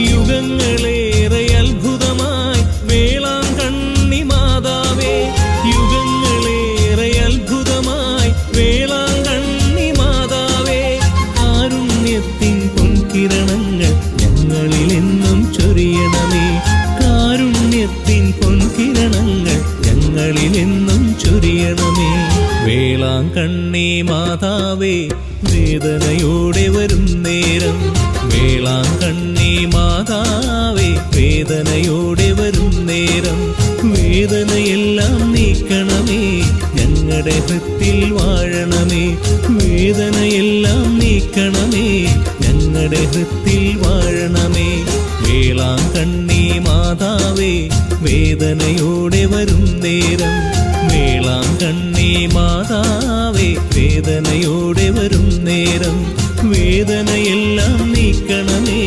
യുഗങ്ങളേറെ അത്ഭുതമായി വേളാങ്കണ്ണി മാതാവേ, യുഗങ്ങളേറെ അത്ഭുതമായി വേളാങ്കണ്ണി മാതാവേ. കാരുണ്യത്തിൻ പൊൻകിരണങ്ങൾ ഞങ്ങളിലെന്നും ചൊരിയണമേ, കാരുണ്യത്തിൻ പൊൻകിരണങ്ങൾ ഞങ്ങളിലെന്നും ചൊരിയണമേ. വേളാങ്കണ്ണി മാതാവേ, വേദനയോടെ വരും നേരം, വേളാങ്കണ്ണി മാതാവേ, വേദനയോടെ വരും നേരം. വേദനയെല്ലാം നീക്കണമേ, ഞങ്ങളുടെ ഹൃത്തിൽ വാഴണമേ. വേദനയെല്ലാം നീക്കണമേ, ഞങ്ങളുടെ ഹൃത്തിൽ വാഴണമേ. വേളാങ്കണ്ണി മാതാവേ, വേദനയോടെ വരും നേരം, വേളാങ്കണ്ണി മാതാവേ, വേദനയോടെ വരും നേരം. വേദനയെല്ലാം നീക്കണമേ,